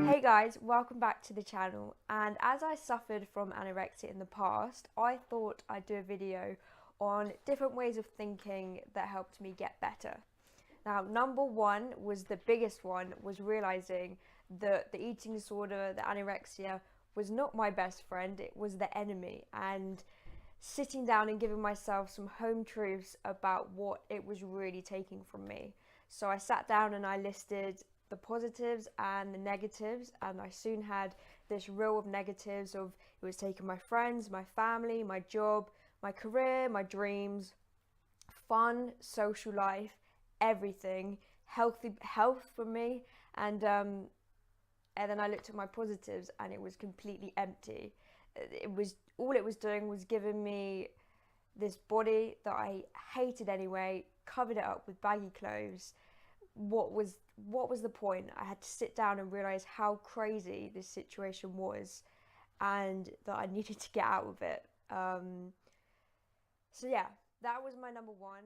Hey guys, welcome back to the channel. And as I suffered from anorexia in the past, I thought I'd do a video on different ways of thinking that helped me get better. Now, number one was the biggest one, was realizing that the eating disorder, the anorexia, was not my best friend, it was the enemy. And sitting down and giving myself some home truths about what it was really taking from me. So I sat down and I listed the positives and the negatives, and I soon had this row of negatives of it was taking my friends, my family, my job, my career, my dreams, fun, social life, everything, health for me, and then I looked at my positives and it was completely empty. It was all it was doing was giving me this body that I hated anyway, covered it up with baggy clothes. What was the point? I had to sit down and realize how crazy this situation was and that I needed to get out of it. So yeah, that was my number one.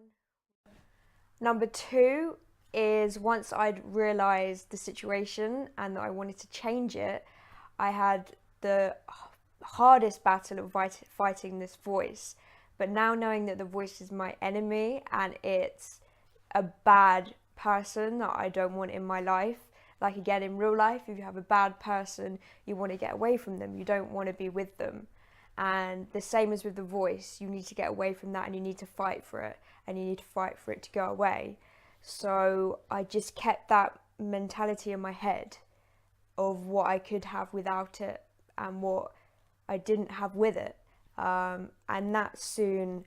Number two is once I'd realized the situation and that I wanted to change it, I had the hardest battle of fighting this voice. But now knowing that the voice is my enemy and it's a bad person that I don't want in my life. Like again, in real life, if you have a bad person, you want to get away from them. You don't want to be with them. And the same as with the voice, you need to get away from that and you need to fight for it, and you need to fight for it to go away. So I just kept that mentality in my head of what I could have without it and what I didn't have with it. And that soon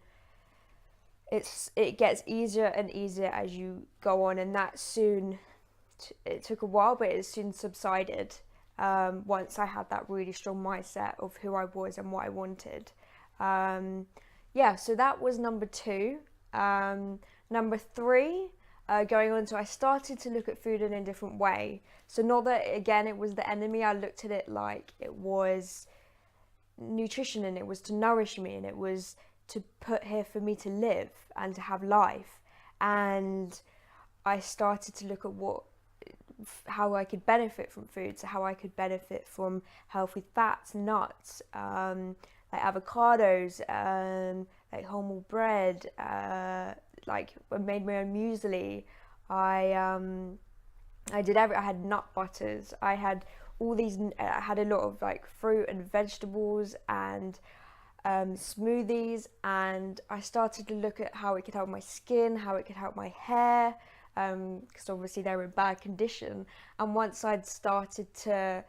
it gets easier and easier as you go on, and that soon it took a while, but it soon subsided once I had that really strong mindset of who I was and what I wanted. Yeah, so that was number two. Number three, going on to, I started to look at food in a different way. So not that again it was the enemy, I looked at it like it was nutrition and it was to nourish me and it was to put here for me to live and to have life. And I started to look at how I could benefit from food, so how I could benefit from healthy fats, nuts, like avocados, like wholemeal bread, like I made my own muesli. I had nut butters, I had all these, I had a lot of like fruit and vegetables and smoothies, and I started to look at how it could help my skin, how it could help my hair, because obviously they were in bad condition. And once I'd started to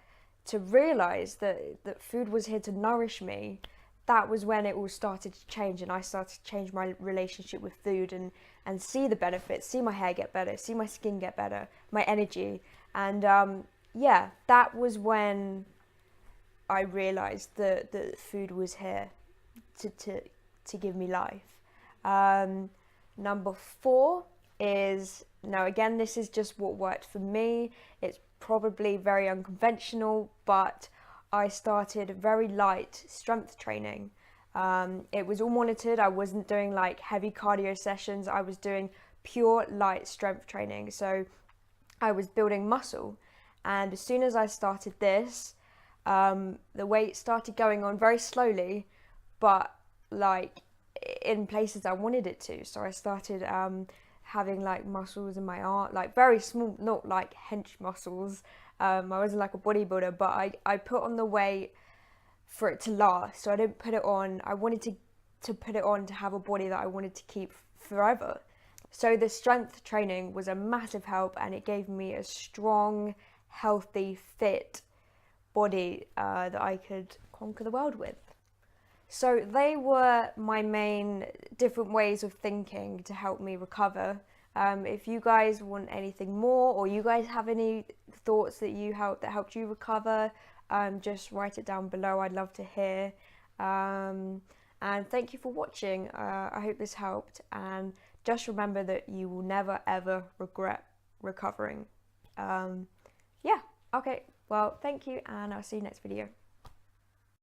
realize that food was here to nourish me, that was when it all started to change, and I started to change my relationship with food and see the benefits, see my hair get better, see my skin get better, my energy. And yeah, that was when I realized that food was here to give me life. Number four is, now again, this is just what worked for me. It's probably very unconventional, but I started very light strength training. It was all monitored. I wasn't doing like heavy cardio sessions. I was doing pure light strength training. So I was building muscle. And as soon as I started this, the weight started going on very slowly, but like in places I wanted it to. So I started having like muscles in my arm, like very small, not like hench muscles. I wasn't like a bodybuilder, but I put on the weight for it to last. So I didn't put it on. I wanted to put it on to have a body that I wanted to keep forever. So the strength training was a massive help, and it gave me a strong, healthy, fit body that I could conquer the world with. So they were my main different ways of thinking to help me recover. If you guys want anything more, or you guys have any thoughts that helped you recover, just write it down below. I'd love to hear. And thank you for watching. I hope this helped, and just remember that you will never ever regret recovering. Yeah, okay, well, thank you, and I'll see you next video.